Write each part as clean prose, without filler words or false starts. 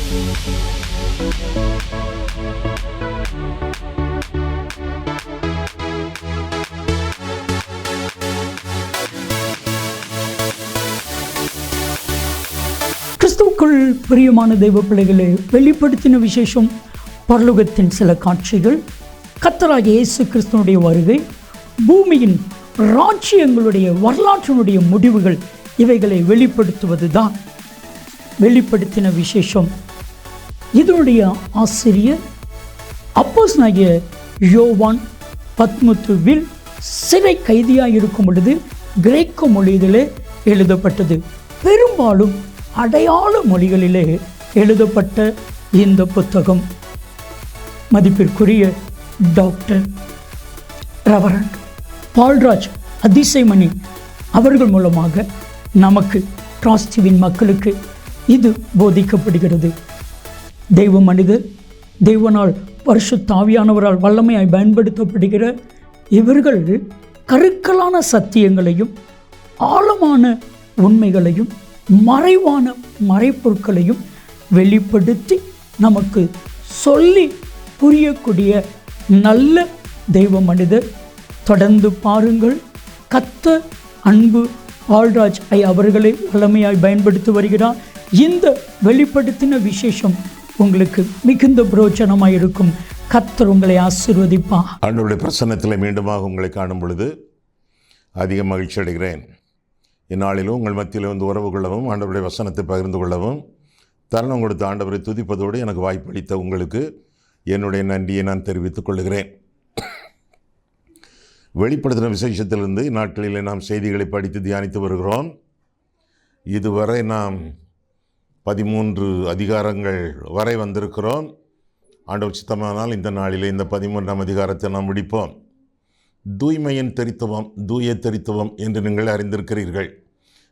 கிறிஸ்துவுக்குள் பிரியமான தெய்வ பிள்ளைகளே, வெளிப்படுத்தின விசேஷம் பரலோகத்தின் சில காட்சிகள், கர்த்தராகிய இயேசு கிறிஸ்துவனுடைய வருகை, பூமியின் ராஜ்யங்களுடைய வரலாற்றினுடைய முடிவுகள், இவைகளை வெளிப்படுத்துவது தான் வெளிப்படுத்தின விசேஷம். இதனுடைய ஆசிரியர் அப்போஸ்தலனாகிய யோவான் பத்மத்துவில் சிறை கைதியாக இருக்கும் பொழுது கிரேக்க மொழியிலே எழுதப்பட்டது. பெரும்பாலும் அடையாள மொழிகளிலே எழுதப்பட்ட இந்த புத்தகம் மதிப்பிற்குரிய டாக்டர் ரெவரண்ட் பால்ராஜ் அதிசயமணி அவர்கள் மூலமாக நமக்கு டிராஸ்டிவின் மக்களுக்கு இது போதிக்கப்படுகிறது. தெய்வ மனிதர், தெய்வனால் பரிசுத்த ஆவியானவரால் வல்லமையாய் பயன்படுத்தப்படுகிற இவர்கள் கருக்கலான சத்தியங்களையும் ஆழமான உண்மைகளையும் மறைவான மறைப்பொருட்களையும் வெளிப்படுத்தி நமக்கு சொல்லி புரியக்கூடிய நல்ல தெய்வ மனிதர். தொடர்ந்து பாருங்கள். கர்த்தர் அன்பு பால்ராஜ் அவர்களை வல்லமையாய் பயன்படுத்தி வருகிறார். இந்த வெளிப்படுத்தின விசேஷம் உங்களுக்கு மிகுந்த பிரயோஜனமாக இருக்கும். கர்த்தர் உங்களை ஆசீர்வதிப்பார். ஆண்டவருடைய பிரசன்னத்தில் மீண்டுமாக உங்களை காணும் பொழுது அதிக மகிழ்ச்சி அடைகிறேன். இந்நாளிலும் உங்கள் மத்தியில் வந்து உறவு கொள்ளவும், ஆண்டவருடைய வசனத்தை பகிர்ந்து கொள்ளவும் தருணம் கொடுத்த ஆண்டவரை துதிப்பதோடு எனக்கு வாய்ப்பளித்த உங்களுக்கு என்னுடைய நன்றியை நான் தெரிவித்துக் கொள்கிறேன். வெளிப்படுத்தின விசேஷத்திலிருந்து இந்நாட்களிலே நாம் செய்திகளை படித்து தியானித்து வருகிறோம். இதுவரை நாம் 13 அதிகாரங்கள் வரை வந்திருக்கிறோம். ஆண்டவர் சித்தமானால் இந்த நாளிலே இந்த 13ஆம் அதிகாரத்தை நாம் முடிப்போம். தூய்மையின் தெரித்துவம், தூய தெரித்துவம் என்று நீங்கள் அறிந்திருக்கிறீர்கள்.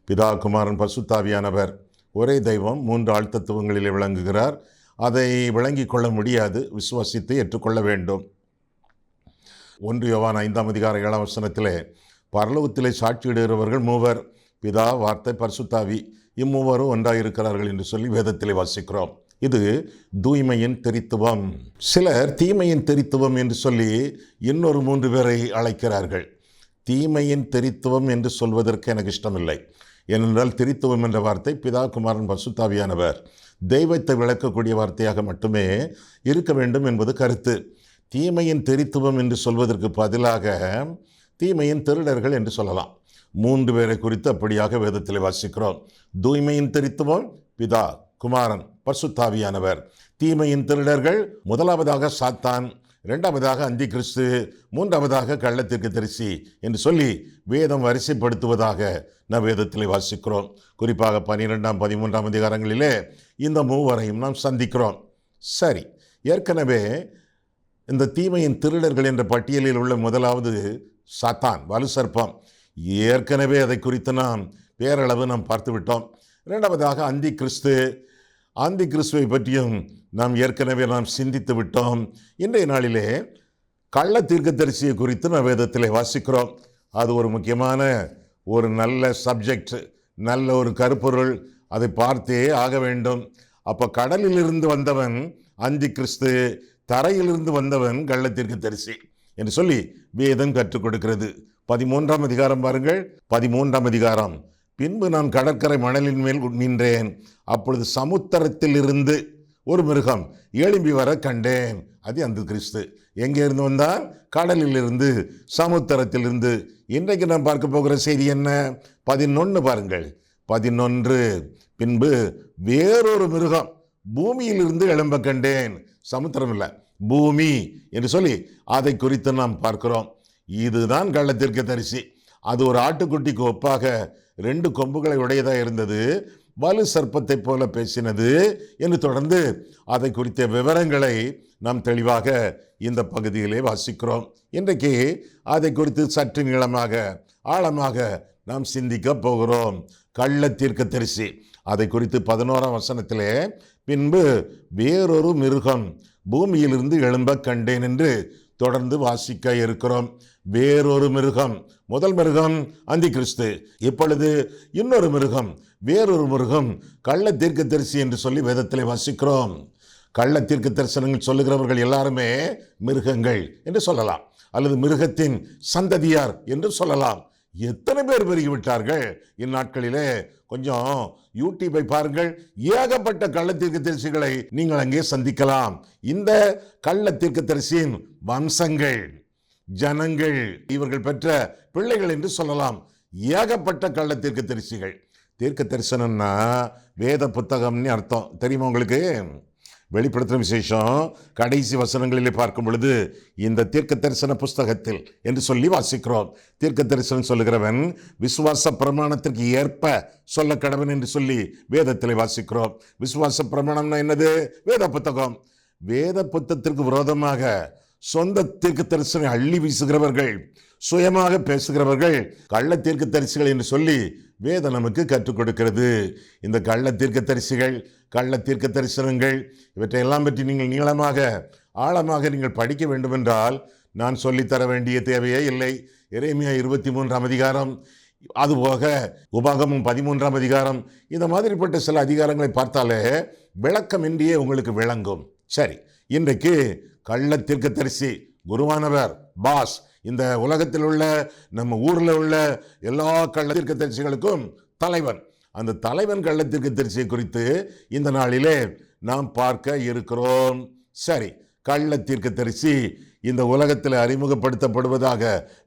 பிதா, குமாரன், பரிசுத்தாவியானவர் ஒரே தெய்வம் 3 ஆழ்த்தத்துவங்களிலே விளங்குகிறார். அதை விளங்கி கொள்ள முடியாது, விசுவாசித்து ஏற்றுக்கொள்ள வேண்டும். 1 யோவான் 5ஆம் அதிகாரம் 7ஆம் வசனத்திலே பரலோகத்திலே சாட்சியிடுகிறவர்கள் 3 பிதா, வார்த்தை, பரிசுத்தாவி, இம்மூவரும் ஒன்றாக இருக்கிறார்கள் என்று சொல்லி வேதத்திலே வாசிக்கிறோம். இது தூய்மையின் தெரித்துவம். சிலர் தீமையின் தெரித்துவம் என்று சொல்லி இன்னொரு 3 பேரை அழைக்கிறார்கள். தீமையின் தெரித்துவம் என்று சொல்வதற்கு எனக்கு இஷ்டமில்லை. ஏனென்றால் தெரித்துவம் என்ற வார்த்தை பிதா, குமாரன், பரிசுத்தாவியானவர் தெய்வத்தை விளக்கக்கூடிய வார்த்தையாக மட்டுமே இருக்க வேண்டும் என்பது கருத்து. தீமையின் தெரித்துவம் என்று சொல்வதற்கு பதிலாக தீமையின் திருடர்கள் என்று சொல்லலாம். 3 பேரை குறித்து அப்படியாக வேதத்தில் வாசிக்கிறோம். தூய்மையின் தெரித்துவம் பிதா, குமாரன், பரிசுத்தாவியானவர். தீமையின் திருடர்கள் முதலாவதாக சாத்தான், 2வதாக அந்தி கிறிஸ்து, 3வதாக கள்ளத்தீர்க்கதரிசி என்று சொல்லி வேதம் வரிசைப்படுத்துவதாக நாம் வேதத்தில் வாசிக்கிறோம். குறிப்பாக 12ஆம் 13ஆம் அதிகாரங்களிலே இந்த 3வரையும் நாம் சந்திக்கிறோம். சரி, ஏற்கனவே இந்த தீமையின் திருடர்கள் என்ற பட்டியலில் உள்ள முதலாவது சாத்தான், வலு சர்ப்பம். ஏற்கனவே அதை குறித்து நாம் பேரளவு நாம் பார்த்து விட்டோம். 2வதாக அந்தி கிறிஸ்து. அந்தி கிறிஸ்துவை பற்றியும் நாம் ஏற்கனவே நாம் சிந்தித்து விட்டோம். இன்றைய நாளிலே கள்ள தீர்க்கதரிசியை குறித்து நாம் வேதத்திலே வாசிக்கிறோம். அது ஒரு முக்கியமான ஒரு நல்ல சப்ஜெக்ட், நல்ல ஒரு கருப்பொருள். அதை பார்த்தே ஆக வேண்டும். அப்போ கடலிலிருந்து வந்தவன் அந்தி கிறிஸ்து, தரையிலிருந்து வந்தவன் கள்ள தீர்க்கதரிசி என்று சொல்லி வேதம் கற்றுக் கொடுக்கிறது. 13ஆம் அதிகாரம் பாருங்கள். 13ஆம் அதிகாரம். பின்பு நான் கடற்கரை மணலின் மேல் நின்றேன். அப்பொழுது சமுத்திரத்தில் இருந்து ஒரு மிருகம் எழும்பி வர கண்டேன். அது அந்த கிறிஸ்து. எங்கே இருந்து வந்தால்? கடலில் இருந்து, சமுத்திரத்திலிருந்து. இன்றைக்கு நாம் பார்க்க போகிற செய்தி என்ன? 11 பாருங்கள். 11. பின்பு வேறொரு மிருகம் பூமியிலிருந்து எழும்ப கண்டேன். சமுத்திரம் இல்லை, பூமி என்று சொல்லி அதை குறித்து நாம் பார்க்கிறோம். இதுதான் கள்ள தீர்க்கதரிசி. அது ஒரு ஆட்டுக்குட்டிக்கு ஒப்பாக 2 கொம்புகளை உடையதாக இருந்தது, வலு சர்ப்பத்தை போல பேசினது என்று தொடர்ந்து அதை குறித்த விவரங்களை நாம் தெளிவாக இந்த பகுதியிலே வாசிக்கிறோம். இன்றைக்கு அதை குறித்து சற்று நீளமாக ஆழமாக நாம் சிந்திக்க போகிறோம். கள்ள தீர்க்கதரிசி. அதை குறித்து 11ஆம் வசனத்திலே பின்பு வேறொரு மிருகம் பூமியிலிருந்து எழும்ப கண்டேன் என்று தொடர்ந்து வாசிக்க இருக்கிறோம். வேறொரு மிருகம். முதல் மிருகம் அந்தி கிறிஸ்து. இப்பொழுது இன்னொரு மிருகம் வேறொரு மிருகம் கள்ள தீர்க்கதரிசி என்று சொல்லி வேதத்திலே வாசிக்கிறோம். கள்ள தீர்க்க தரிசனங்கள் சொல்லுகிறவர்கள் எல்லாருமே மிருகங்கள் என்று சொல்லலாம், அல்லது மிருகத்தின் சந்ததியார் என்று சொல்லலாம். எத்தனை பேர் பெருகிவிட்டார்கள் இந்நாட்களிலே. கொஞ்சம் யூடியூபை பாருங்கள், ஏகப்பட்ட கள்ள தீர்க்கதரிசிகளை நீங்கள் அங்கே சந்திக்கலாம். இந்த கள்ள தீர்க்கதரிசியின் வம்சங்கள், ஜனங்கள், இவர்கள் பெற்ற பிள்ளைகள் என்று சொல்லலாம். ஏகப்பட்ட கள்ள தீர்க்கதரிசிகள். தீர்க்க தரிசனம்னா வேத புத்தகம்னு அர்த்தம், தெரியுமா உங்களுக்கு? வெளிப்படுத்தும் விசேஷம் கடைசி வசனங்களிலே பார்க்கும் பொழுது இந்த தீர்க்க தரிசன புஸ்தகத்தில் என்று சொல்லி வாசிக்கிறோம். தீர்க்க தரிசனம் சொல்லுகிறவன் விசுவாச பிரமாணத்திற்கு ஏற்ப சொல்ல கடவன் என்று சொல்லி வேதத்தில் வாசிக்கிறோம். விசுவாச பிரமாணம்னா என்னது? வேத புத்தகம். வேத புத்தகத்திற்கு விரோதமாக சொந்த தீர்க்க தரிசனம் அள்ளி வீசுகிறவர்கள், சுயமாக பேசுகிறவர்கள் கள்ள தீர்க்க தரிசிகள் என்று சொல்லி வேதம் நமக்கு கற்றுக் கொடுக்கிறது. இந்த கள்ள தீர்க்க தரிசிகள், கள்ள தீர்க்க தரிசனங்கள் இவற்றையெல்லாம் பற்றி நீங்கள் நீளமாக ஆழமாக நீங்கள் படிக்க வேண்டும் என்றால் நான் சொல்லித்தர வேண்டிய தேவையே இல்லை. எரேமியா 23ஆம் அதிகாரம், அதுபோக உபாகமம் 13ஆம் அதிகாரம், இந்த மாதிரிப்பட்ட சில அதிகாரங்களை பார்த்தாலே விளக்கமின்றியே உங்களுக்கு விளங்கும். சரி, இன்றைக்கு கள்ள தீர்க்கதரிசி, குருவானவர், பாஸ், இந்த உலகத்தில் உள்ள நம்ம ஊரில் உள்ள எல்லா கள்ள தீர்க்கதரிசிகளுக்கும் தலைவன். அந்த தலைவன் கள்ள தீர்க்கதரிசியை குறித்து இந்த நாளிலே நாம் பார்க்க இருக்கிறோம். சரி, கள்ள தீர்க்கதரிசி இந்த உலகத்தில் அறிமுகப்படுத்தப்படுவதாக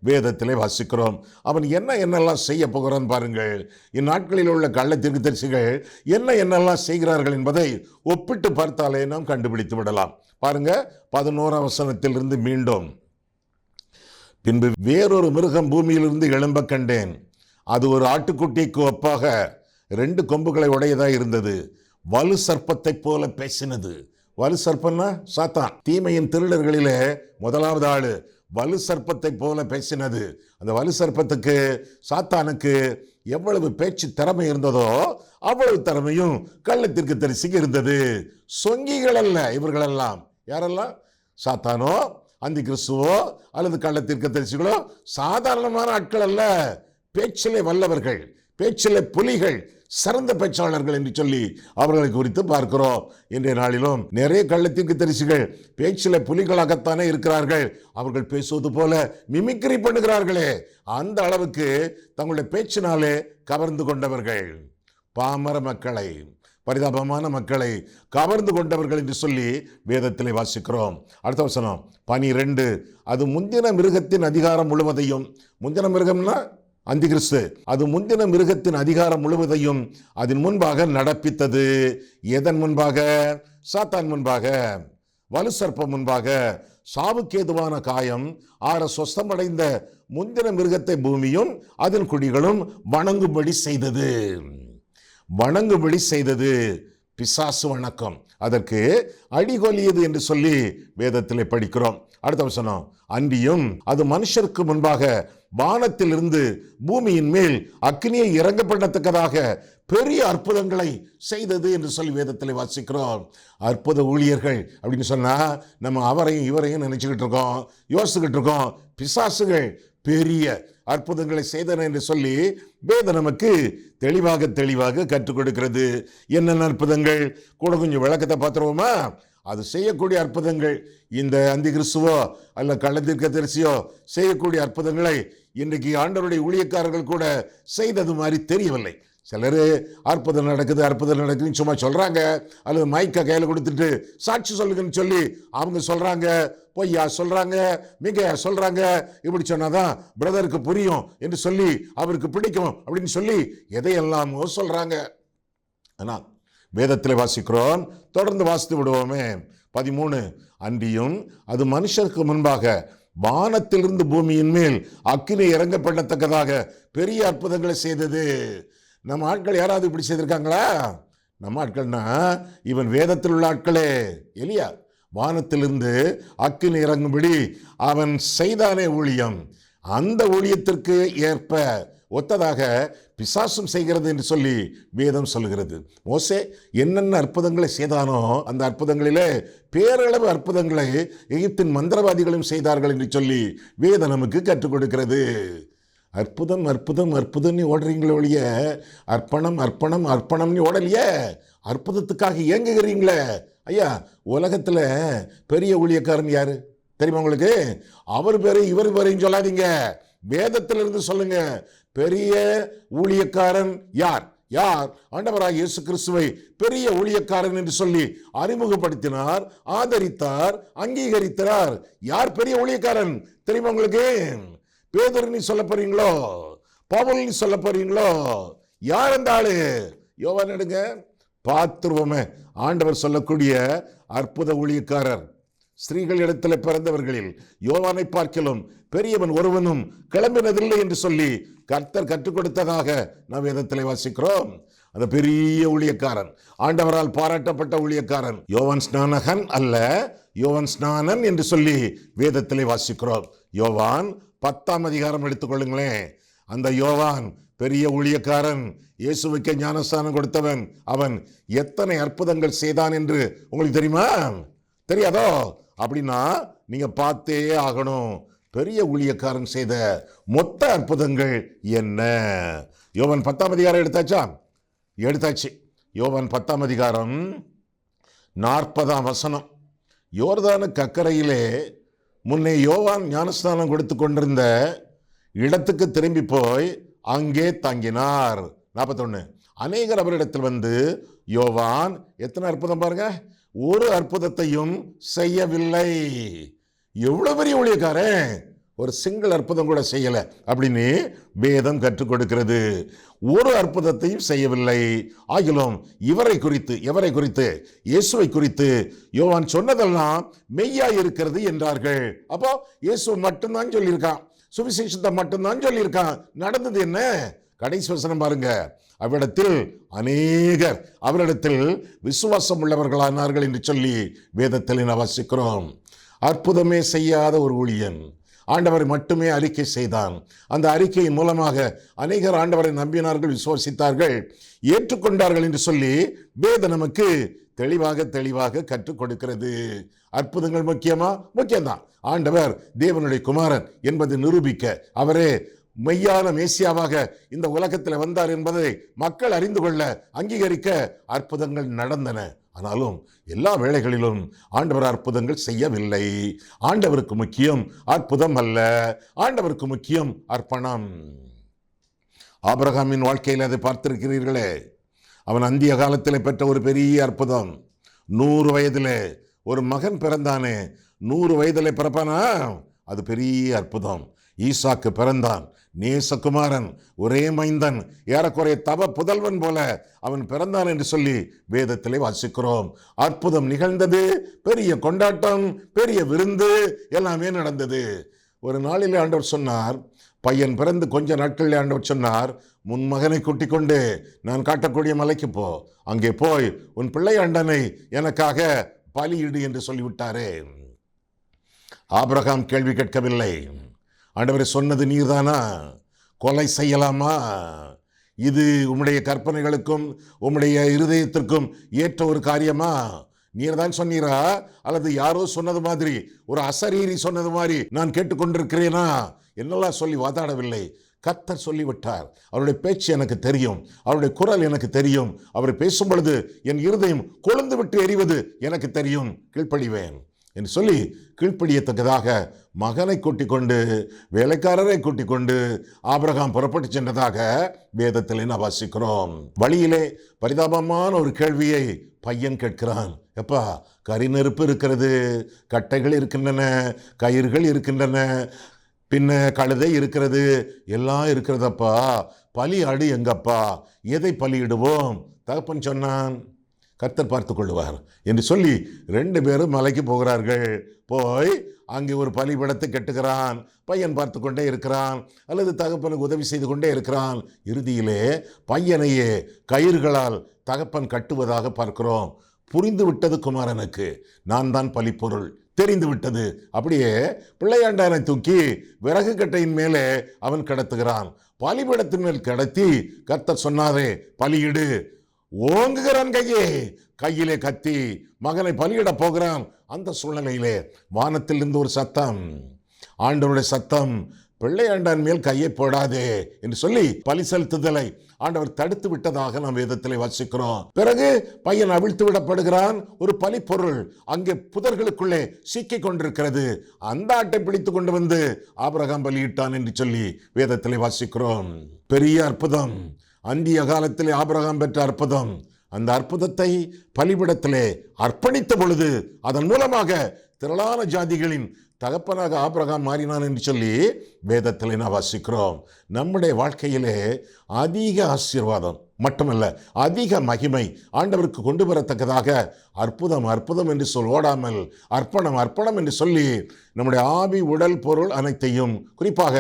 வேதத்திலே வாசிக்கிறோம். அவன் என்னெல்லாம் செய்ய போகிறான் பாருங்கள். இந்நாட்களில் உள்ள கள்ள தீர்க்கதரிசிகள் என்னெல்லாம் செய்கிறார்கள் என்பதை ஒப்பிட்டு பார்த்தாலே நாம் கண்டுபிடித்து விடலாம். பாருங்க, 11ஆம் வசனத்திலிருந்து மீண்டும். பின்பு வேறொரு மிருகம் பூமியிலிருந்து எழும்ப கண்டேன். அது ஒரு ஆட்டுக்குட்டிக்கு ஒப்பாக 2 கொம்புகளை உடையதாக இருந்தது. வலு சர்ப்பத்தை போல பேசினது. வலு சர்ப்பம்னா சாத்தான், தீமையின் திருடர்களிலே முதலாவது ஆளு. வலு சர்ப்பத்தை போல பேசினது. அந்த வலு சர்ப்பத்துக்கு, சாத்தானுக்கு எவ்வளவு பேச்சு திறமை இருந்ததோ அவ்வளவு திறமையும் கள்ள தீர்க்கதரிசிக்கு இருந்தது. சொங்கிகள் அல்ல இவர்களெல்லாம். யாரெல்லாம்? சாத்தானோ, அந்தி கிறிஸ்துவோ அல்லது கள்ள தீர்க்கதரிசிகளோ சாதாரணமான ஆட்கள் அல்ல. பேச்சிலே வல்லவர்கள், பேச்சிலே புலிகள், சிறந்த பேச்சாளர்கள் என்று சொல்லி அவர்களை குறித்து பார்க்கிறோம். இன்றைய நாளிலும் நிறைய கள்ள தீர்க்கதரிசிகள் பேச்சிலே புலிகளாகத்தானே இருக்கிறார்கள். அவர்கள் பேசுவது போல மிமிக்ரி பண்ணுகிறார்களே, அந்த அளவுக்கு தங்களுடைய பேச்சினாலே கவர்ந்து கொண்டவர்கள். பாமர மக்களை, பரிதாபமான மக்களை கவர்ந்து கொண்டவர்கள் என்று சொல்லி வேதத்திலே வாசிக்கிறோம். அடுத்த வசனம் 12. அது முந்தின மிருகத்தின் அதிகாரம் முழுவதையும், முந்தின மிருகம்னா அந்தி கிறிஸ்து, அது முந்தின மிருகத்தின் அதிகாரம் முழுவதையும் அதன் முன்பாக நடப்பித்தது. எதன் முன்பாக? சாத்தான் முன்பாக, வலு சர்ப்பம் முன்பாக. சாவுக்கேதுவான காயம் ஆற சொஸ்தமடைந்த முந்தின மிருகத்தை பூமியும் அதன் குடிகளும் வணங்கும்படி செய்தது. வணங்கும்படி செய்தது. பிசாசு வணக்கம், அதற்கு அடிகொலியது என்று சொல்லி வேதத்திலே படிக்கிறோம். அடுத்த வசனம், அன்றியும் அது மனுஷருக்கு முன்பாக வானத்திலிருந்து பூமியின் மேல் அக்னியை இறங்க பண்ணத்தக்கதாக பெரிய அற்புதங்களை செய்தது என்று சொல்லி வேதத்திலே வாசிக்கிறோம். அற்புத ஊழியர்கள் அப்படின்னு சொன்னா நம்ம அவரையும் இவரையும் நினைச்சுக்கிட்டு இருக்கோம், யோசிச்சுக்கிட்டு இருக்கோம். பிசாசுகள் பெரிய அற்புதங்களை செய்தன என்று சொல்லி வேதம் நமக்கு தெளிவாக கற்றுக் கொடுக்கிறது. என்னென்ன அற்புதங்கள் கூட கொஞ்சம் விளக்கத்தை பார்த்துருவோமா? அது செய்யக்கூடிய அற்புதங்கள், இந்த அந்தி கிறிஸ்துவோ அல்ல கள்ள தீர்க்கதரிசியோ செய்யக்கூடிய அற்புதங்களை இன்றைக்கு ஆண்டவருடைய ஊழியக்காரர்கள் கூட செய்தது மாதிரி தெரியவில்லை. சிலர் அற்புதம் நடக்குதுன்னு சும்மா சொல்றாங்க, அல்லது மைக்க கையில் கொடுத்துட்டு சாட்சி சொல்லுங்கன்னு சொல்லி அவங்க சொல்றாங்க, பொய்யா சொல்றாங்க, மிகையா சொல்றாங்க. இப்படி சொன்னாதான் பிரதருக்கு புரியும் என்று சொல்லி, அவருக்கு பிடிக்கும் அப்படின்னு சொல்லி எதையெல்லாமோ சொல்றாங்க. ஆனால் வேதத்தில் வாசிக்கிறோம், தொடர்ந்து வாசித்து விடுவோமே. 13. அன்றியும் அது மனுஷருக்கு முன்பாக வானத்திலிருந்து பூமியின் மேல் அக்கினி இறங்க பண்ணத்தக்கதாக பெரிய அற்புதங்களை செய்தது. நம்ம ஆட்கள் யாராவது இப்படி செய்திருக்காங்களா? நம்ம ஆட்கள்னா இவன் வேதத்தில் உள்ள ஆட்களே. எலியா வானத்திலிருந்து அக்கினி இறங்கும்படி அவன் செய்தானே ஊழியம், அந்த ஊழியத்திற்கு ஏற்ப ஒத்ததாக பிசாசும் செய்கிறது என்று சொல்லி வேதம் சொல்லுகிறது. மோசே என்னென்ன அற்புதங்களை செய்தானோ அந்த அற்புதங்களிலே பேரளவு அற்புதங்களை எகிப்தின் மந்திரவாதிகளும் செய்தார்கள் என்று சொல்லி வேதம் நமக்கு கற்றுக் கொடுக்கிறது. அற்புதம் அற்புதம் அற்புதம்னு ஓடுறீங்களே ஒழிய அர்ப்பணம் அர்ப்பணம் அர்ப்பணம்னு ஓடலையே. அற்புதத்துக்காக ஏங்குகிறீங்களே. ஐயா, உலகத்தில் பெரிய ஊழியக்காரன் யாரு தெரியுமா உங்களுக்கு? அவர் பேரு இவர் பேரையும் சொல்லாதீங்க, வேதத்திலிருந்து சொல்லுங்க. பெரிய ஊழியக்காரன் யார்? யார்? ஆண்டவராகிய இயேசு கிறிஸ்துவை பெரிய ஊழியக்காரன் என்று சொல்லி அறிமுகப்படுத்தினார், ஆதரித்தார், அங்கீகரித்தார். யார் பெரிய ஊழியக்காரன் தெரியுமா உங்களுக்கு? பேதுருன்னு சொல்ல போறீங்களோ? பவுல்னு சொல்ல போறீங்களோ? யார் அந்த ஆளு? யோவான் எடுங்க, பார்த்துருவோமே. ஆண்டவர் சொல்லக்கூடிய அற்புத ஊழியக்காரர். ஸ்திரீகள் இடத்துல பிறந்தவர்களில் யோவானை பார்க்கிலும் பெரியவன் ஒருவனும் கிளம்பினதில்லை என்று சொல்லி கர்த்தர் கற்றுக் கொடுத்ததாக நாம் வேதத்திலே வாசிக்கிறோம். அந்த பெரிய ஊழியக்காரன், ஆண்டவரால் பாராட்டப்பட்ட ஊழியக்காரன் யோவான் ஸ்நானகன் அல்ல, யோவான் ஸ்நானன் என்று சொல்லி வேதத்திலே வாசிக்கிறோம். யோவான் 10ஆம் அதிகாரம் எடுத்துக்கொள்ளுங்களேன். அந்த யோவான் பெரிய ஊழியக்காரன், இயேசுவுக்கு ஞானஸ்தானம் கொடுத்தவன். அவன் எத்தனை அற்புதங்கள் செய்தான் என்று உங்களுக்கு தெரியுமா? தெரியாதோ? அப்படின்னா நீங்க பார்த்தே ஆகணும். பெரிய ஊழியக்காரன் செய்த மொத்த அற்புதங்கள் என்ன? யோவான் 10ஆம் அதிகாரம் எடுத்தாச்சா? எடுத்தாச்சு. யோவான் 10ஆம் அதிகாரம் 40ஆம் வசனம். யோர்தானுக்கு அக்கரையிலே முன்னே யோவான் ஞானஸ்தானம் கொடுத்து கொண்டிருந்த இடத்துக்கு திரும்பி போய் அங்கே தங்கினார். 41. அநேகர் அவரிடத்தில் வந்து, யோவான் எத்தனை அற்புதம் பாருங்க, ஒரு அற்புதத்தையும் செய்யவில்லை. எவ்வளவு பெரிய ஊழியக்காரன், ஒரு சிங்கிள் அற்புதம் கூட செய்யல அப்படின்னு வேதம் கற்றுக் கொடுக்கிறது. ஒரு அற்புதத்தையும் செய்யவில்லை. ஆகிலும் இவரை குறித்து, எவரை குறித்து? இயேசுவை குறித்து யோவான் சொன்னதெல்லாம் மெய்யா இருக்கிறது என்றார்கள். அப்போ இயேசு மட்டும்தான் சொல்லியிருக்கான், சுவிசேஷத்தை மட்டும்தான் சொல்லியிருக்கான். நடந்தது என்ன? கடைசி வசனம் பாருங்க. அவ்விடத்தில் அநேகர் அவரிடத்தில் விசுவாசம் உள்ளவர்களானார்கள் என்று சொல்லி வேதத்தில் நாம் வாசிக்கிறோம். அற்புதமே செய்யாத ஒரு ஊழியன் ஆண்டவரை மட்டுமே அறிக்கை செய்தான். அந்த அறிக்கையின் மூலமாக அநேகர் ஆண்டவரை நம்பினார்கள், விசுவாசித்தார்கள், ஏற்றுக்கொண்டார்கள் என்று சொல்லி வேதம் நமக்கு தெளிவாக கற்றுக் கொடுக்கிறது. அற்புதங்கள் முக்கியமா? முக்கியம்தான். ஆண்டவர் தேவனுடைய குமாரன் என்பதை நிரூபிக்க, அவரே மெய்யான மேசியாவாக இந்த உலகத்தில் வந்தார் என்பதை மக்கள் அறிந்து கொள்ள, அங்கீகரிக்க அற்புதங்கள் நடந்தன. ஆனாலும் எல்லா வேளைகளிலும் ஆண்டவர் அற்புதங்கள் செய்யவில்லை. ஆண்டவருக்கு முக்கியம் அற்புதம் அல்ல, ஆண்டவருக்கு முக்கியம் அர்ப்பணம். ஆபிரகாமின் வாழ்க்கையில் அதை பார்த்திருக்கிறீர்களே. அவன் அந்திய காலத்தில் பெற்ற ஒரு பெரிய அற்புதம். 100 வயதிலே ஒரு மகன் பிறந்தானே. 100 வயதிலே பிறப்பானா? அது பெரிய அற்புதம். ஈசாக்கு பிறந்தான், நேசகுமாரன், ஒரே மைந்தன், ஏறக்குறைய தவ புதல்வன் போல அவன் பிறந்தான் என்று சொல்லி வேதத்திலே வாசிக்கிறோம். அற்புதம் நிகழ்ந்தது, பெரிய கொண்டாட்டம், பெரிய விருந்து, எல்லாமே நடந்தது. ஒரு நாளிலே ஆண்டவர் சொன்னார், பையன் பிறந்து கொஞ்ச நாட்களில் ஆண்டவர் சொன்னார், உன் மகனை கூட்டிக் கொண்டு நான் காட்டக்கூடிய மலைக்கு போ, அங்கே போய் உன் பிள்ளை அண்டனை எனக்காக பலியிடு என்று சொல்லிவிட்டாரே. ஆபிரகாம் கேள்வி கேட்கவில்லை. ஆண்டவரை சொன்னது நீர்தானா? கொலை செய்யலாமா? இது உம்முடைய கற்பனைகளுக்கும் உம்முடைய இருதயத்திற்கும் ஏற்ற ஒரு காரியமா? நீர் தான் சொன்னீரா, அல்லது யாரோ சொன்னது மாதிரி, ஒரு அசரீரி சொன்னது மாதிரி நான் கேட்டுக்கொண்டிருக்கிறேனா? என்னெல்லாம் சொல்லி வாதாடவில்லை. கர்த்தர் சொல்லிவிட்டார். அவருடைய பேச்சு எனக்கு தெரியும், அவருடைய குரல் எனக்கு தெரியும். அவர் பேசும் பொழுது என் இருதயம் கொழுந்து விட்டு எரிவது எனக்கு தெரியும். கீழ்ப்படிவேன் என்று சொல்லி கீழ்ப்படியத்தக்கதாக மகனை கூட்டிக் கொண்டு, வேலைக்காரரை கூட்டிக் கொண்டு ஆபிரகாம் புறப்பட்டு சென்றதாக வேதத்தில் நாம் வாசிக்கிறோம். வழியிலே பரிதாபமான ஒரு கேள்வியை பையன் கேட்கிறான். எப்பா, கரி நெருப்பு இருக்கிறது, கட்டைகள் இருக்கின்றன, கயிறுகள் இருக்கின்றன, பின்ன கழுதை இருக்கிறது, எல்லாம் இருக்கிறதப்பா, பலி ஆடு எங்கப்பா, எதை பலியிடுவோம்? தகப்பன் சொன்னான், கர்த்தர் பார்த்து கொள்ளுவார் என்று சொல்லி 2 பேரும் மலைக்கு போகிறார்கள். போய் அங்கே ஒரு பலிபீடத்தை கட்டுகிறான். பையன் பார்த்து கொண்டே இருக்கிறான், அல்லது தகப்பனுக்கு உதவி செய்து கொண்டே இருக்கிறான். இறுதியிலே பையனையே கயிறுகளால் தகப்பன் கட்டுவதாக பார்க்கிறோம். புரிந்து விட்டது குமாரனுக்கு, நான் தான் பலிப்பொருள், தெரிந்து விட்டது. அப்படியே பிள்ளையாண்டானை தூக்கி விறகு கட்டையின் மேலே அவன் கடத்துகிறான். பலிபீடத்தின் மேல் கடத்தி கர்த்தர் சொன்னாரே பலியிடு, ஓங்குகிறான் கையிலே கத்தி, மகனை பலியிட போகிறான். அந்த சூழ்நிலையிலே வானத்திலிருந்து ஒரு சத்தம், ஆண்டவருடைய சத்தம், பிள்ளையாண்டான் மேல் கையை போடாதே என்று சொல்லி பலி செலுத்துதலை ஆண்டவர் தடுத்து விட்டதாக நாம் வேதத்திலே வாசிக்கிறோம். பிறகு பையன் அவிழ்த்து விடப்படுகிறான். ஒரு பலி பொருள் அங்கே புதர்களுக்குள்ளே சிக்கிக் கொண்டிருக்கிறது. அந்த ஆட்டை பிடித்து கொண்டு வந்து ஆபிரகாம் பலியிட்டான் என்று சொல்லி வேதத்திலே வாசிக்கிறோம். பெரிய அற்புதம், அந்திய காலத்திலே ஆபிரகாம் பெற்ற அற்புதம். அந்த அற்புதத்தை பலிபீடத்திலே அர்ப்பணித்த பொழுது அதன் மூலமாக திரளான ஜாதிகளின் தகப்பனாக ஆபிரகாம் மாறினான் என்று சொல்லி வேதத்தில் நான் வாசிக்கிறோம். நம்முடைய வாழ்க்கையிலே அதிக ஆசீர்வாதம் மட்டுமல்ல, அதிக மகிமை ஆண்டவருக்கு கொண்டு வரத்தக்கதாக அற்புதம் அற்புதம் என்று ஓடாமல் அர்ப்பணம் அர்ப்பணம் என்று சொல்லி நம்முடைய ஆவி உடல் பொருள் அனைத்தையும், குறிப்பாக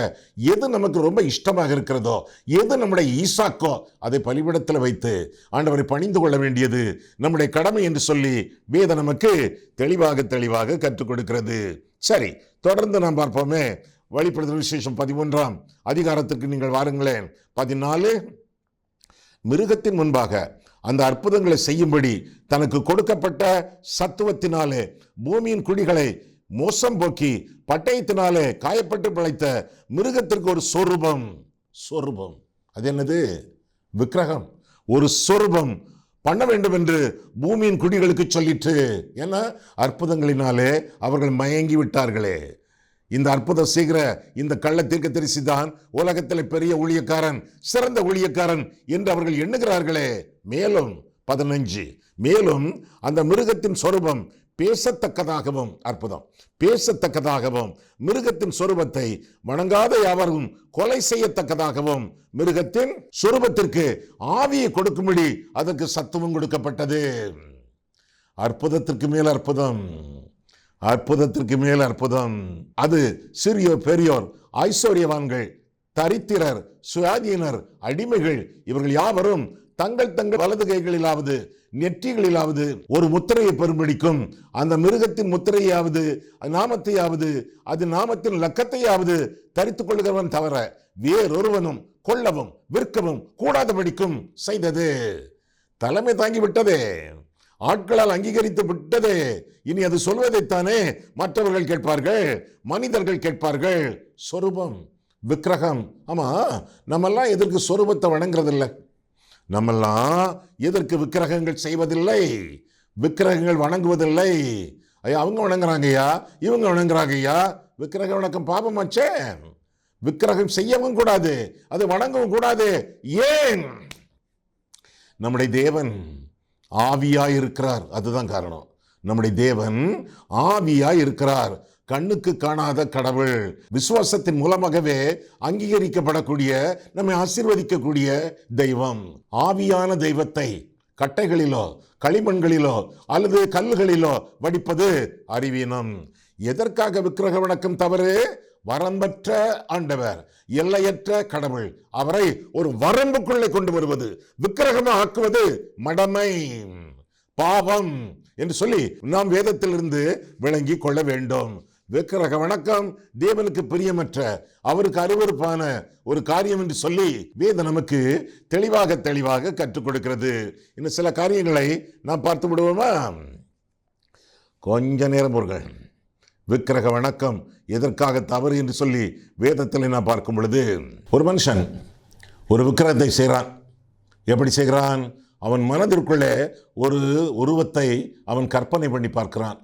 எது நமக்கு ரொம்ப இஷ்டமாக இருக்கிறதோ, எது நம்முடைய ஈசாக்கோ, அதை பலிபீடத்தில் வைத்து ஆண்டவரை பணிந்து கொள்ள வேண்டியது நம்முடைய கடமை என்று சொல்லி வேதம் நமக்கு தெளிவாக கற்றுக் கொடுக்கிறது. சரி, தொடர்ந்து நாம் பார்ப்போமே. வெளிப்படுத்தல் விசேஷம் 11ஆம் அதிகாரத்துக்கு நீங்கள் வாருங்களேன். 14, மிருகத்தின் முன்பாக அந்த அற்புதங்களை செய்யும்படி தனக்கு கொடுக்கப்பட்ட சத்துவத்தினாலே பூமியின் குடிகளை மோசம் போக்கி பட்டயத்தினாலே காயப்பட்டு பிழைத்த மிருகத்திற்கு ஒரு சொரூபம். அது என்னது? விக்கிரகம். ஒரு சொரூபம் பண்ண வேண்டும் என்று பூமியின் குடிகளுக்கு சொல்லிட்டு, ஏன்னா அற்புதங்களினாலே அவர்கள் மயங்கி விட்டார்களே. இந்த அற்புதம் செய்கிற இந்த கள்ள தீர்க்கதரிசி தான் உலகத்தில் பெரிய ஊழியக்காரன், சிறந்த ஊழியக்காரன் என்று அவர்கள் எண்ணுகிறார்களே. மேலும் 15, மேலும் அந்த மிருகத்தின் சொரூபம் பேசத்தக்கதாகவும், அற்புதம் பேசத்தக்கதாகவும், மிருகத்தின் சொரூபத்தை வணங்காத யாவரும் கொலை செய்யத்தக்கதாகவும், மிருகத்தின் சொரூபத்திற்கு ஆவியை கொடுக்கும்படி அதற்கு சத்துவம் கொடுக்கப்பட்டது. அற்புதத்திற்கு மேல் அற்புதம், அற்புதத்திற்கு மேல் அற்புதம். அது சிறியோர் பெரியோர், ஐஸ்வர்யவான்கள், தரித்திரர், சுயாதீனர், அடிமைகள், இவர்கள் யாவரும் தங்கள் வலது கைகளிலாவது நெற்றிகளிலாவது ஒரு முத்திரையை பெறும்படிக்கும் அந்த மிருகத்தின் முத்திரையாவது நாமத்தையாவது அது நாமத்தின் லக்கத்தையாவது தரித்துக் கொள்கிறவன் தவிர வேறொருவனும் கொள்ளவும் விற்கவும் கூடாதபடிக்கும் செய்தது. தலைமை தாங்கி விட்டதே, ஆட்களால் அங்கீகரித்து விட்டதே. இனி அது சொல்வதைத்தானே மற்றவர்கள் கேட்பார்கள், மனிதர்கள் கேட்பார்கள். சொரூபம், விக்கிரகம். ஆமா, நம்மெல்லாம் எதற்கு சொரூபத்தை வணங்குறதில்லை? நம்மெல்லாம் எதற்கு விக்கிரகங்கள் செய்வதில்லை, விக்கிரகங்கள் வணங்குவதில்லை? ஐயா, அவங்க வணங்குறாங்கய்யா, இவங்க வணங்குறாங்கய்யா. விக்கிரக வணக்கம் பாபமாச்சே. விக்கிரகம் செய்யவும் கூடாது, அது வணங்கவும் கூடாது. ஏன்? நம்முடைய தேவன் ஆவியாய் இருக்கிறார். அதுதான் காரணம். நம்முடைய தேவன் ஆவியாய் இருக்கிறார். கண்ணுக்கு காணாத கடவுள், விசுவாசத்தின் மூலமாகவே அங்கீகரிக்கப்படக்கூடிய, நம்மை ஆசீர்வதிக்கக்கூடிய தெய்வம். ஆவியான தெய்வத்தை கட்டைகளிலோ களிமண்களிலோ அல்லது கல்லுகளிலோ வடிப்பது அறிவீனம். எதற்காக விக்கிரக வணக்கம் தவறு? வரம்பற்ற ஆண்டவர், எல்லையற்ற கடவுள், அவரை ஒரு வரம்புக்குள்ளே கொண்டு வருவது, விக்கிரகமாக ஆக்குவது மடமை, பாவம் என்று சொல்லி நாம் வேதத்திலிருந்து விளங்கி கொள்ள வேண்டும். விக்கிரக வணக்கம் தேவனுக்கு பிரியமற்ற, அவருக்கு அருவருப்பான ஒரு காரியம் என்று சொல்லி வேதம் நமக்கு தெளிவாக கற்றுக் கொடுக்கிறது. இன்னும் சில காரியங்களை நாம் பார்த்து விடுவோமா? கொஞ்ச நேரம் பொருள். விக்கிரக வணக்கம் எதற்காக தவறு என்று சொல்லி வேதத்தில் நான் பார்க்கும் பொழுது, ஒரு மனுஷன் ஒரு விக்கிரகத்தை செய்கிறான். எப்படி செய்கிறான்? அவன் மனதிற்குள்ளே ஒரு உருவத்தை அவன் கற்பனை பண்ணி பார்க்கிறான்.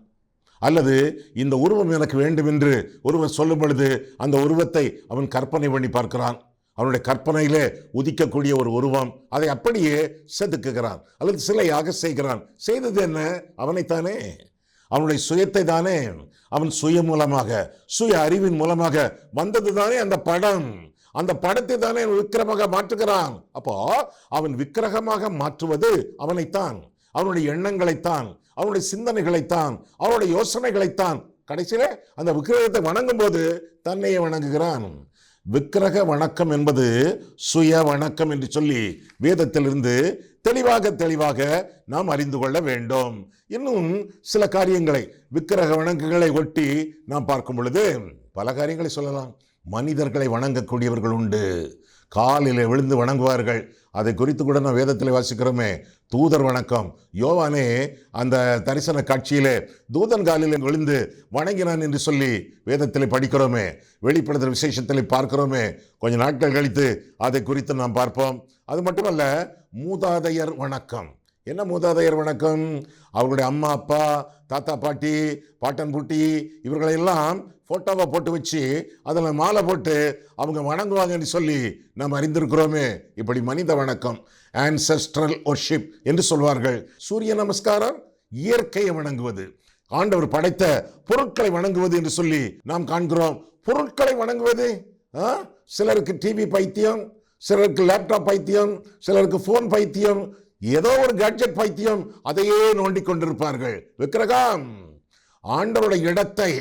அல்லது இந்த உருவம் எனக்கு வேண்டும் என்று ஒருவர் சொல்லும் பொழுது அந்த உருவத்தை அவன் கற்பனை பண்ணி பார்க்கிறான். அவனுடைய கற்பனையிலே உதிக்கக்கூடிய ஒரு உருவம், அதை அப்படியே செதுக்குகிறான் அல்லது சிலையாக செய்கிறான். செய்தது என்ன? அவனைத்தானே, அவனுடைய சுயத்தை தானே. அவன் சுய மூலமாக, சுய அறிவின் மூலமாக வந்தது தானே அந்த படம். அந்த படத்தை தானே விக்கிரகமாக மாற்றுகிறான். அப்போ அவன் விக்கிரகமாக மாற்றுவது அவனைத்தான், அவனுடைய எண்ணங்களைத்தான், அவனுடைய சிந்தனைகளைத்தான், அவனுடைய யோசனைகளைத்தான். கடைசியில அந்த விக்கிரகத்தை வணங்கும் போது தன்னையே வணங்குகிறான். விக்கிரக வணக்கம் என்பது சுய வணக்கம் என்று சொல்லி வேதத்திலிருந்து தெளிவாக நாம் அறிந்து கொள்ள வேண்டும். இன்னும் சில காரியங்களை விக்கிரக வணக்கங்களை ஒட்டி நாம் பார்க்கும் பொழுது பல காரியங்களை சொல்லலாம். மனிதர்களை வணங்கக்கூடியவர்கள் உண்டு, காலில் விழுந்து வணங்குவார்கள். அதை குறித்து கூட நான் வேதத்தில் வாசிக்கிறோமே, தூதர் வணக்கம். யோவானே அந்த தரிசன காட்சியிலே தூதன் காலில் விழுந்து வணங்கினான் என்று சொல்லி வேதத்தில் படிக்கிறோமே, வெளிப்படுத்துகிற விசேஷத்தில் பார்க்கிறோமே. கொஞ்ச நாட்கள் கழித்து அதை குறித்து நாம் பார்ப்போம். அது மட்டுமல்ல, மூதாதையர் வணக்கம். என்ன மூதாதையர் வணக்கம்? அவர்களுடைய அம்மா, அப்பா, தாத்தா, பாட்டி, பாட்டன், பூட்டி இவர்களையெல்லாம் ஃபோட்டோவை போட்டு வச்சு அதில் மாலை போட்டு அவங்க வணங்குவாங்கன்னு சொல்லி நாம் அறிந்திருக்கிறோமே. இப்படி மனித வணக்கம், ஆன்செஸ்ட்ரல் வொர்ஷிப் என்று சொல்வார்கள். சூரிய நமஸ்காரம் இயற்கையை வணங்குவது, ஆண்டவர் படைத்த பொருட்களை வணங்குவது என்று சொல்லி நாம் காண்கிறோம். பொருட்களை வணங்குவது, சிலருக்கு டிவி பைத்தியம், சிலருக்கு லேப்டாப் பைத்தியம், சிலருக்கு ஃபோன் பைத்தியம், ஏதோ ஒரு கேட்ஜெட் பைத்தியம், அதையே நோண்டி கொண்டிருப்பார்கள். விக்கிரகம், ஆண்டவருடைய இடத்தை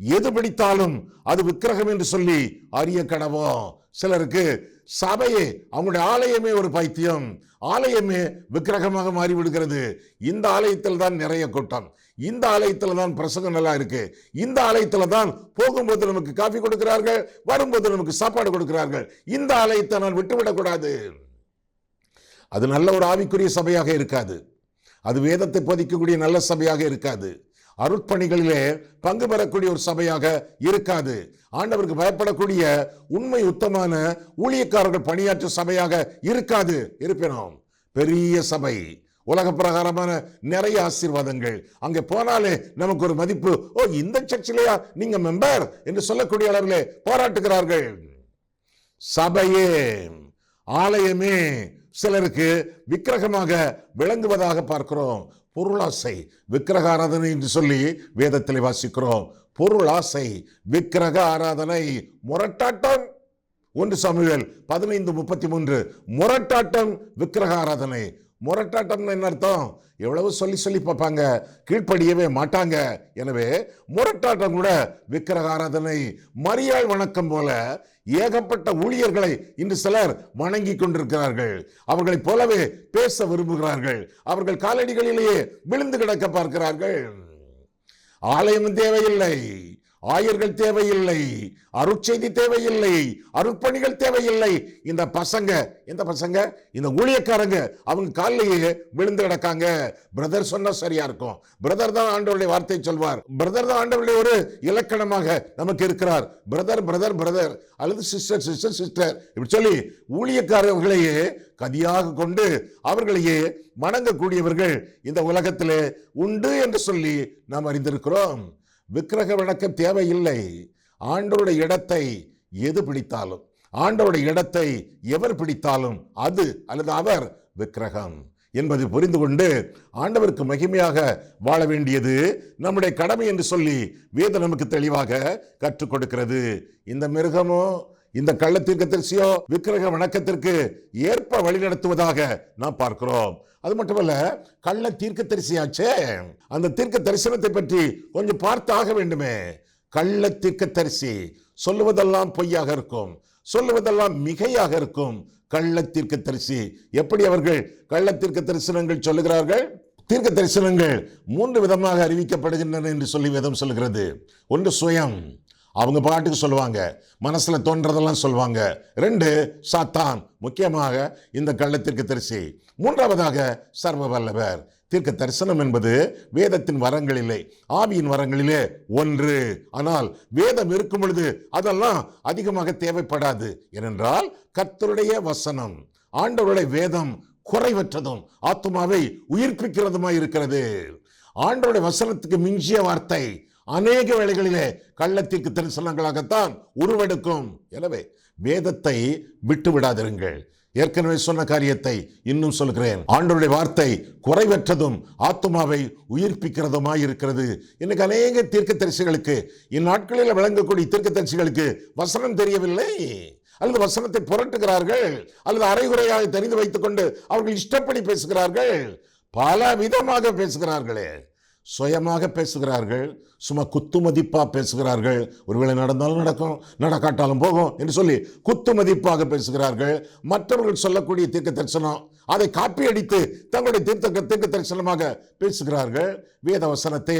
எது பிடித்தாலும் அது விக்கிரகம் என்று சொல்லி அறிய கடவோம். சிலருக்கு சபையே, அவங்களுடைய ஆலயமே ஒரு பைத்தியம், ஆலயமே விக்கிரகமாக மாறிவிடுகிறது. இந்த ஆலயத்தில் தான் நிறைய கூட்டம், இந்த ஆலயத்தில் தான் பிரசங்கம் நல்லா இருக்கு, இந்த ஆலயத்தில் தான் போகும்போது நமக்கு காஃபி கொடுக்கிறார்கள், வரும்போது நமக்கு சாப்பாடு கொடுக்கிறார்கள், இந்த ஆலயத்தை நான் விட்டுவிடக்கூடாது. அது நல்ல ஒரு ஆவிக்குரிய சபையாக இருக்காது, அது வேதத்தை போதிக்கக்கூடிய நல்ல சபையாக இருக்காது, அருட்பணிகளிலே பங்கு பெறக்கூடிய ஒரு சபையாக இருக்காது, ஆண்டவருக்கு பயப்படக்கூடிய உண்மை உத்தமான ஊழியக்காரர்கள் பணியாற்றும் சபையாக இருக்காது. இருப்பினும் பெரிய சபை, உலக பிரகாரமான நிறைய ஆசீர்வாதங்கள், அங்கே போனாலே நமக்கு ஒரு மதிப்பு. ஓ, இந்த சர்ச்சிலேயா நீங்க மெம்பர் என்று சொல்லக்கூடிய அளவிலே பாராட்டுகிறார்கள். சபையே, ஆலயமே சிலருக்கு விக்கிரகமாக விளங்குவதாக பார்க்கிறோம். பொருளாசை, விக்கிரக ஆராதனை என்று சொல்லி வேதத்தில் வாசிக்கிறோம். பொருளாசை, விக்கிரக ஆராதனை, முரட்டாட்டம். 1 சாமுவேல் 15:33. முரட்டாட்டம், விக்கிரக ஆராதனை. முரட்டாட்டம் என்ன அர்த்தம்? எவ்வளவு சொல்லி சொல்லி பார்ப்பாங்க, கீழ்ப்படியவே மாட்டாங்க. எனவே முரட்டாட்டம் கூட விக்கிரக ஆராதனை. மரியாள் வணக்கம் போல ஏகப்பட்ட ஊழியர்களை இன்று சிலர் வணங்கி கொண்டிருக்கிறார்கள். அவர்களைப் போலவே பேச விரும்புகிறார்கள். அவர்கள் காலடிகளிலேயே விழுந்து கிடக்க பார்க்கிறார்கள். ஆலயம் தேவையில்லை, ஆயர்கள் தேவையில்லை, அருட்செய்தி தேவையில்லை, அருட்பணிகள் தேவையில்லை. இந்த பசங்க, இந்த பசங்க, இந்த ஊழியக்காரங்க அவங்க காலிலேயே விழுந்து கிடக்காங்க. பிரதர் சொன்னா சரியா இருக்கும், பிரதர் தான் ஆண்டவருடைய வார்த்தை சொல்வார், பிரதர் தான் ஆண்டவருடைய ஒரு இலக்கணமாக நமக்கு இருக்கிறார். பிரதர் பிரதர் பிரதர் அல்லது சிஸ்டர் சிஸ்டர் சிஸ்டர் இப்படி சொல்லி ஊழியக்காரர்களையே கதியாக கொண்டு அவர்களையே வணங்கக்கூடியவர்கள் இந்த உலகத்திலே உண்டு என்று சொல்லி நாம் அறிந்திருக்கிறோம். விக்கிரக வணக்கம் தேவையில்லை. ஆண்டவருடைய இடத்தை எது பிடித்தாலும், ஆண்டவருடைய இடத்தை எவர் பிடித்தாலும் அது அல்லது அவர் விக்கிரகம் என்பதை புரிந்து கொண்டு ஆண்டவருக்கு மகிமையாக வாழ வேண்டியது நம்முடைய கடமை என்று சொல்லி வேதம் நமக்கு தெளிவாக கற்றுக் கொடுக்கிறது. இந்த மிருகமோ இந்த கள்ள தீர்க்கதரிசியோ விக்கிரக வணக்கத்திற்கு ஏற்ப வழிநடத்துவதாக நாம் பார்க்கிறோம். அது மட்டுமல்ல, கள்ள தீர்க்கதரிசியாச்சே, அந்த தீர்க்க தரிசனத்தை பற்றி கொஞ்சம் பார்த்தாக வேண்டுமே. கள்ள தீர்க்கதரிசி சொல்லுவதெல்லாம் பொய்யாக இருக்கும், சொல்லுவதெல்லாம் மிகையாக இருக்கும். கள்ள தீர்க்கதரிசி எப்படி அவர்கள் கள்ள தீர்க்க தரிசனங்கள் சொல்லுகிறார்கள்? தீர்க்க தரிசனங்கள் 3 விதமாக அறிவிக்கப்படுகின்றன என்று சொல்லி வேதம் சொல்லுகிறது. ஒன்று சுயம், அவங்க பாட்டுக்கு சொல்லுவாங்க, மனசுல தோன்றதெல்லாம் சொல்லுவாங்க. 2 சாத்தான், முக்கியமாக இந்த கள்ள தீர்க்கதரிசி. 3வதாக சர்வ வல்லவர். தீர்க்க தரிசனம் என்பது வேதத்தின் வரங்களிலே, ஆவியின் வரங்களிலே ஒன்று. ஆனால் வேதம் இருக்கும் பொழுது அதெல்லாம் அதிகமாக தேவைப்படாது. ஏனென்றால் கர்த்தருடைய வசனம், ஆண்டவருடைய வேதம் குறைவற்றதும் ஆத்துமாவை உயிர்ப்பிக்கிறதுமாய் இருக்கிறது. ஆண்டவருடைய வசனத்துக்கு மிஞ்சிய வார்த்தை அநேக வேளைகளிலே கள்ள தீர்க்க தரிசனங்களாகத்தான் உருவெடுக்கும். எனவே வேதத்தை விட்டு விடாதிருங்கள். ஏற்கனவே சொன்ன காரியத்தை இன்னும் சொல்கிறேன். ஆண்டவருடைய வார்த்தை குறைவற்றதும் ஆத்துமாவை உயிர்ப்பிக்கிறதுமாய் இருக்கிறது. இன்னைக்கு அநேக தீர்க்கதரிசிகளுக்கு, இந்நாட்களில் விளங்கக்கூடிய தீர்க்கதரிசிகளுக்கு வசனம் தெரியவில்லை, அல்லது வசனத்தை புரட்டுகிறார்கள், அல்லது அரைகுறையாக தெரிந்து வைத்துக் கொண்டு அவர்கள் இஷ்டப்படி பேசுகிறார்கள். பல விதமாக பேசுகிறார்களே. சுயமாக பேசுகிறார்கள், சும்மா குத்து மதிப்பா பேசுகிறார்கள். ஒருவேளை நடந்தாலும் நடக்கும், நடக்காட்டாலும் போகும் என்று சொல்லி குத்து மதிப்பாக பேசுகிறார்கள். மற்றவர்கள் சொல்லக்கூடிய தீர்க்க தரிசனம் அதை காப்பி அடித்து தங்களுடைய தீர்க்க தரிசனமாக பேசுகிறார்கள். வேத வசனத்தை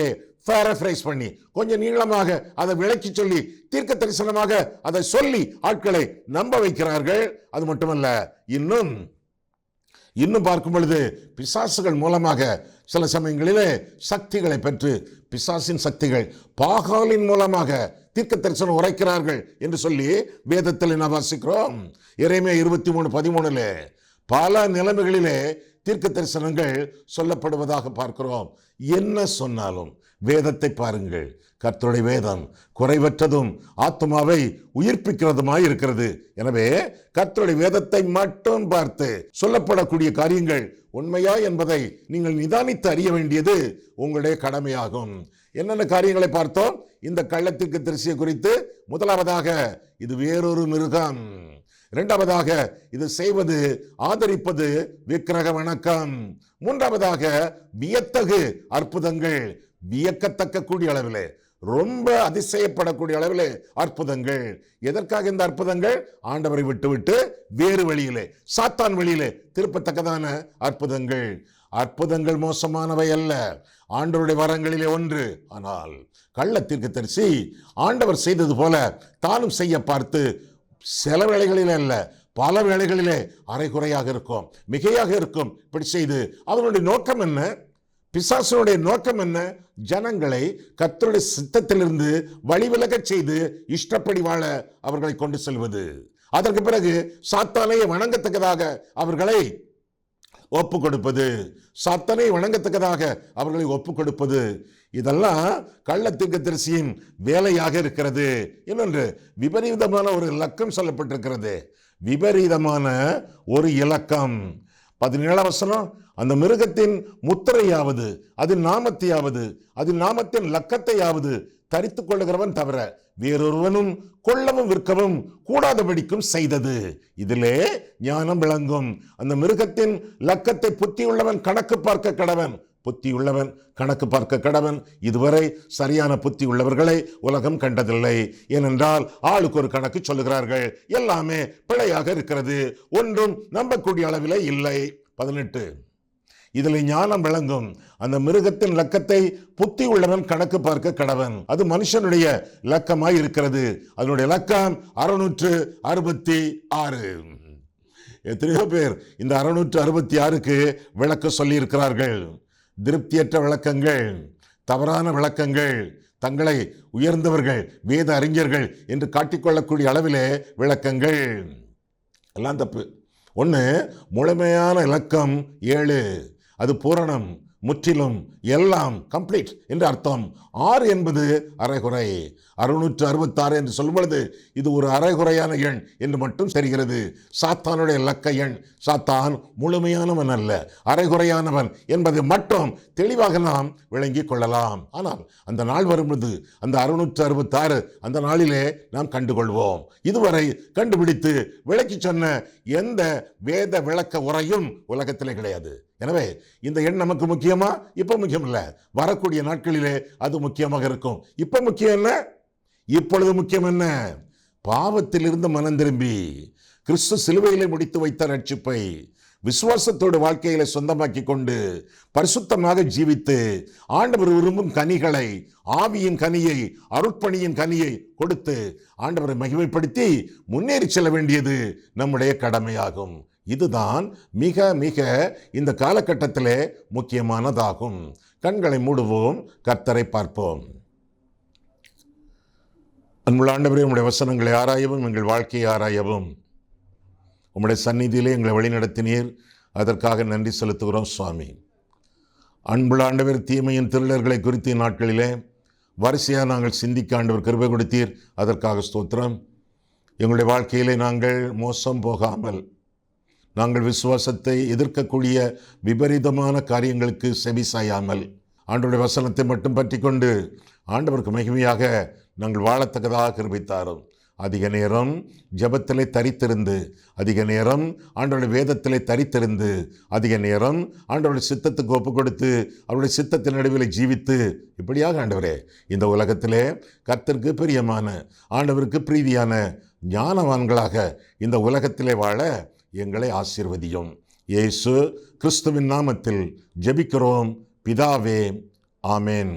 பேரஃப்ரைஸ் பண்ணி கொஞ்சம் நீளமாக அதை விளக்கி சொல்லி தீர்க்க தரிசனமாக அதை சொல்லி ஆட்களை நம்ப வைக்கிறார்கள். அது மட்டுமல்ல, இன்னும் பார்க்கும் பொழுது பிசாசுகள் மூலமாக சில சமயங்களிலே சக்திகளை பெற்று பிசாசின் சக்திகள் பாகாலின் மூலமாக தீர்க்க தரிசனம் உரைக்கிறார்கள் என்று சொல்லி வேதத்தில் நாம் வாசிக்கிறோம். எரேமியா 23:13 பல நிலைமைகளிலே தீர்க்க தரிசனங்கள் சொல்லப்படுவதாக பார்க்கிறோம். என்ன சொன்னாலும் வேதத்தை பாருங்கள். கர்த்தருடைய வேதம் குறைவற்றதும் ஆத்மாவை உயிர்ப்பிக்கிறதுமாய் இருக்கிறது. எனவே கர்த்தருடைய வேதத்தை மட்டும் பார்த்து சொல்லப்படக்கூடிய காரியங்கள் உண்மையா என்பதை நீங்கள் நிதானித்து அறிய வேண்டியது உங்களுடைய கடமையாகும். என்னென்ன காரியங்களை பார்த்தோம்? இந்த கள்ளத்திற்கு தரிசியை குறித்து முதலாவதாக இது வேறொரு மிருகம், இரண்டாவதாக இது செய்வது ஆதரிப்பது விக்கிரக வணக்கம், மூன்றாவதாக வியத்தகு அற்புதங்கள், வியக்கத்தக்க கூடிய அளவிலே ரொம்ப அதிசயப்படக்கூடிய அளவிலே அற்புதங்கள். எதற்காக இந்த அற்புதங்கள்? ஆண்டவரை விட்டு வேறு வழியிலே சாத்தான் வழியிலே திருப்பத்தக்கதான அற்புதங்கள். அற்புதங்கள் மோசமானவை அல்ல, ஆண்டவருடைய வரங்களிலே ஒன்று. ஆனால் கள்ளத்திற்கு தரிசி ஆண்டவர் செய்தது போல தானும் செய்ய பார்த்து சில வேளைகளிலே அல்ல பல வேளைகளிலே அரைகுறையாக இருக்கும், மிகையாக இருக்கும். இப்படி செய்து அவனுடைய நோக்கம் என்ன? பிசாசனுடைய நோக்கம் என்ன? ஜனங்களை கர்த்தருடைய சித்தத்திலிருந்து வழிவிலகச் செய்து இஷ்டப்படி வாழ அவர்களை கொண்டு செல்வது. அதற்கு பிறகு சாத்தானை வணங்கத்தக்கதாக அவர்களை ஒப்பு கொடுப்பது, சாத்தானை வணங்கத்தக்கதாக அவர்களை ஒப்பு கொடுப்பது. இதெல்லாம் கள்ள தீர்க்கதரிசியின் வேலையாக இருக்கிறது. இன்னொன்று, விபரீதமான ஒரு இலக்கம் சொல்லப்பட்டிருக்கிறது. விபரீதமான ஒரு இலக்கம். 17 வசனம், அந்த மிருகத்தின் முத்திரையாவது அதன் நாமத்தையாவது அதன் நாமத்தின் லக்கத்தையாவது தரித்துக் கொள்ளுகிறவன் தவிர வேறொருவனும் கொள்ளவும் விற்கவும் கூடாதபடிக்கும் செய்தது. இதிலே ஞானம் விளங்கும். அந்த மிருகத்தின் லக்கத்தை புத்தியுள்ளவன் கணக்கு பார்க்க கடவன். புத்தியுள்ளவன் கணக்கு பார்க்க கடவன். இதுவரை சரியான புத்தி உள்ளவர்களை உலகம் கண்டதில்லை. ஏனென்றால் ஆளுக்கு ஒரு கணக்கு சொல்லுகிறார்கள். எல்லாமே பிழையாக இருக்கிறது, ஒன்றும் நம்பக்கூடிய அளவிலே இல்லை. 18, இதில் ஞானம் விளங்கும். அந்த மிருகத்தின் லக்கத்தை புத்தி உள்ளவன் கணக்கு பார்க்க கடவன். அது மனுஷனுடைய லக்கமாய் இருக்கிறது. அதனுடைய லக்கம் 666. எத்தனையோ பேர் இந்த 666க்கு விளக்க சொல்லி இருக்கிறார்கள். திருப்தியற்ற விளக்கங்கள், தவறான விளக்கங்கள், தங்களை உயர்ந்தவர்கள் வேத அறிஞர்கள் என்று காட்டிக்கொள்ளக்கூடிய அளவிலே விளக்கங்கள் எல்லாம் தப்பு. ஒன்று, முழுமையான இலக்கம் 7, அது பூரணம், முற்றிலும், எல்லாம், கம்ப்ளீட் என்று அர்த்தம். 6 என்பது அரைகுறை. 666 என்று சொல்லும் பொழுது இது ஒரு அரைகுறையான எண் என்று மட்டும் தெரிகிறது. சாத்தானுடைய இலக்க எண். சாத்தான் முழுமையானவன் அல்ல, அரைகுறையானவன் என்பதை மட்டும் தெளிவாக நாம் விளங்கிக் கொள்ளலாம். ஆனால் அந்த நாள் வரும்போது அந்த 666 அந்த நாளிலே நாம் கண்டுகொள்வோம். இதுவரை கண்டுபிடித்து விளக்கி சொன்ன எந்த வேத விளக்க உரையும் உலகத்திலே கிடையாது. எனவே இந்த எண் நமக்கு முக்கியமா? இப்ப முக்கியம் இல்ல, வரக்கூடிய நாட்களிலே அது முக்கியமாக இருக்கும். இப்ப முக்கியம் என்ன? இப்பொழுது முக்கியம் என்ன? பாவத்திலிருந்து மனம் திரும்பி கிறிஸ்து சிலுவையிலே முடித்து வைத்த ரட்சிப்பை விசுவாசத்தோடு வாழ்க்கையில சொந்தமாக்கி கொண்டு பரிசுத்தமாக ஜீவித்து ஆண்டவர் விரும்பும் கனிகளை, ஆவியின் கனியை, அருட்பணியின் கனியை கொடுத்து ஆண்டவரை மகிமைப்படுத்தி முன்னேறி செல்ல வேண்டியது நம்முடைய கடமையாகும். இதுதான் மிக மிக இந்த காலகட்டத்திலே முக்கியமானதாகும். கண்களை மூடுவோம், கர்த்தரை பார்ப்போம். அன்புள்ள ஆண்டவரே, உம்முடைய வசனங்களை ஆராயவும் எங்கள் வாழ்க்கையை ஆராயவும் உம்முடைய சந்நிதியிலே எங்களை வழிநடத்தினீர். அதற்காக நன்றி செலுத்துகிறோம் சுவாமி. அன்புள்ள ஆண்டவர், தீமையின் திருடர்களை குறித்த நாட்களிலே வரிசையாக நாங்கள் சிந்திக்க ஆண்டவர் கிருபை கொடுத்தீர். அதற்காக ஸ்தோத்திரம். எங்களுடைய வாழ்க்கையிலே நாங்கள் மோசம் போகாமல், நாங்கள் விசுவாசத்தை எதிர்க்கக்கூடிய விபரீதமான காரியங்களுக்கு செவி சாயாமல் ஆண்டவருடைய வசனத்தை மட்டும் பற்றி கொண்டு ஆண்டவருக்கு மகிமையாக நாங்கள் வாழத்தக்கதாக கிருபைத்தாரும். அதிக நேரம் ஜெபத்திலே தரித்திருந்து, அதிக நேரம் ஆண்டவருடைய வேதத்திலே தரித்திருந்து, அதிக நேரம் ஆண்டவருடைய சித்தத்துக்கு ஒப்பு கொடுத்து அவருடைய சித்தத்தின் நடுவில் ஜீவித்து, இப்படியாக ஆண்டவரே இந்த உலகத்திலே கர்த்தருக்கு பிரியமான, ஆண்டவருக்கு பிரீதியான ஞானவான்களாக இந்த உலகத்திலே வாழ எங்களை ஆசீர்வதியும். இயேசு கிறிஸ்துவின் நாமத்தில் ஜெபிக்கிறோம் பிதாவே, ஆமென்.